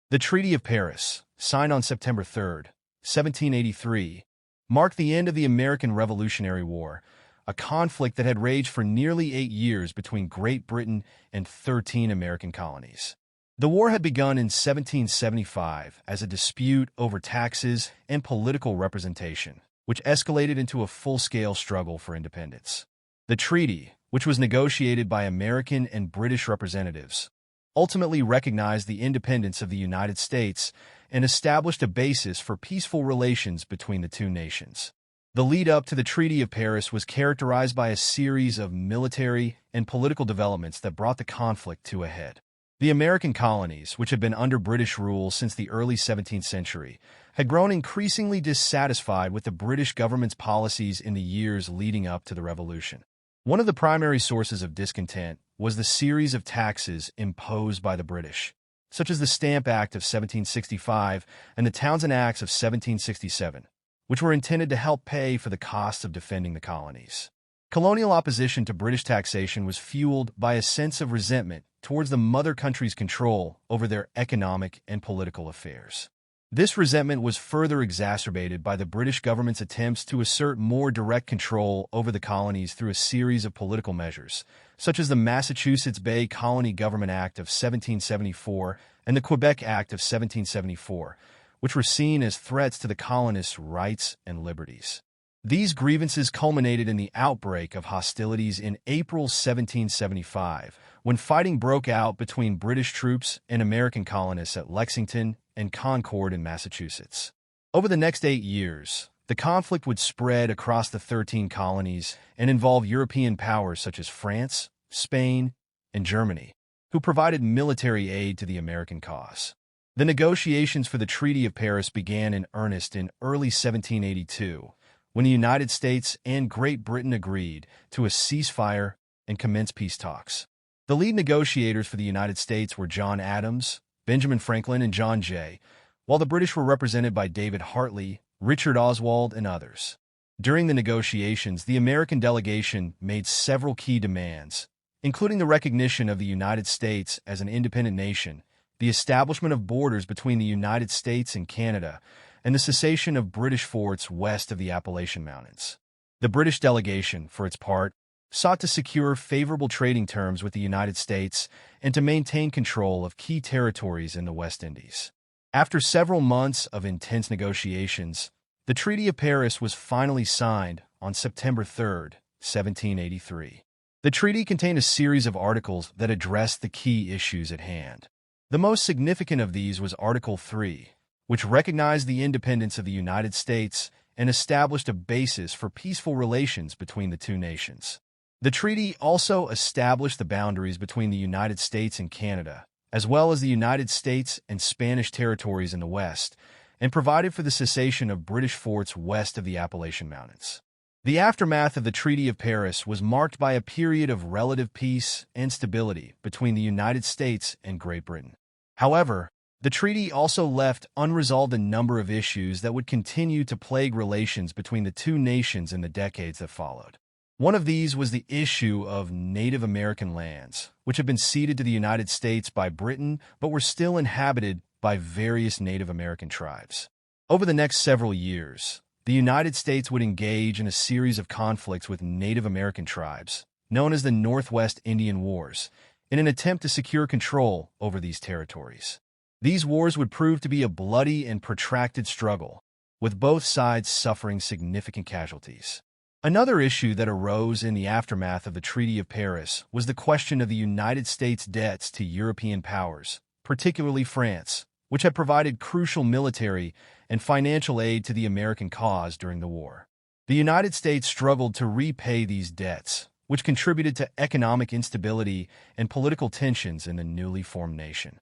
The Treaty of Paris, signed on September 3, 1783, marked the end of the American Revolutionary War, a conflict that had raged for nearly 8 years between Great Britain and 13 American colonies. The war had begun in 1775 as a dispute over taxes and political representation, which escalated into a full-scale struggle for independence. The treaty, which was negotiated by American and British representatives, ultimately recognized the independence of the United States and established a basis for peaceful relations between the two nations. The lead-up to the Treaty of Paris was characterized by a series of military and political developments that brought the conflict to a head. The American colonies, which had been under British rule since the early 17th century, had grown increasingly dissatisfied with the British government's policies in the years leading up to the Revolution. One of the primary sources of discontent was the series of taxes imposed by the British, such as the Stamp Act of 1765 and the Townshend Acts of 1767, which were intended to help pay for the costs of defending the colonies. Colonial opposition to British taxation was fueled by a sense of resentment towards the mother country's control over their economic and political affairs. This resentment was further exacerbated by the British government's attempts to assert more direct control over the colonies through a series of political measures, such as the Massachusetts Bay Colony Government Act of 1774 and the Quebec Act of 1774, which were seen as threats to the colonists' rights and liberties. These grievances culminated in the outbreak of hostilities in April 1775, when fighting broke out between British troops and American colonists at Lexington and Concord in Massachusetts. Over the next 8 years, the conflict would spread across the 13 colonies and involve European powers such as France, Spain, and Germany, who provided military aid to the American cause. The negotiations for the Treaty of Paris began in earnest in early 1782, when the United States and Great Britain agreed to a ceasefire and commence peace talks. The lead negotiators for the United States were John Adams, Benjamin Franklin, and John Jay, while the British were represented by David Hartley, Richard Oswald, and others. During the negotiations, the American delegation made several key demands, including the recognition of the United States as an independent nation, the establishment of borders between the United States and Canada, and the cessation of British forts west of the Appalachian Mountains. The British delegation, for its part, sought to secure favorable trading terms with the United States and to maintain control of key territories in the West Indies. After several months of intense negotiations, the Treaty of Paris was finally signed on September 3, 1783. The treaty contained a series of articles that addressed the key issues at hand. The most significant of these was Article 3, which recognized the independence of the United States and established a basis for peaceful relations between the two nations. The treaty also established the boundaries between the United States and Canada, as well as the United States and Spanish territories in the West, and provided for the cessation of British forts west of the Appalachian Mountains. The aftermath of the Treaty of Paris was marked by a period of relative peace and stability between the United States and Great Britain. However, the treaty also left unresolved a number of issues that would continue to plague relations between the two nations in the decades that followed. One of these was the issue of Native American lands, which had been ceded to the United States by Britain but were still inhabited by various Native American tribes. Over the next several years, the United States would engage in a series of conflicts with Native American tribes, known as the Northwest Indian Wars, in an attempt to secure control over these territories. These wars would prove to be a bloody and protracted struggle, with both sides suffering significant casualties. Another issue that arose in the aftermath of the Treaty of Paris was the question of the United States' debts to European powers, particularly France, which had provided crucial military and financial aid to the American cause during the war. The United States struggled to repay these debts, which contributed to economic instability and political tensions in the newly formed nation.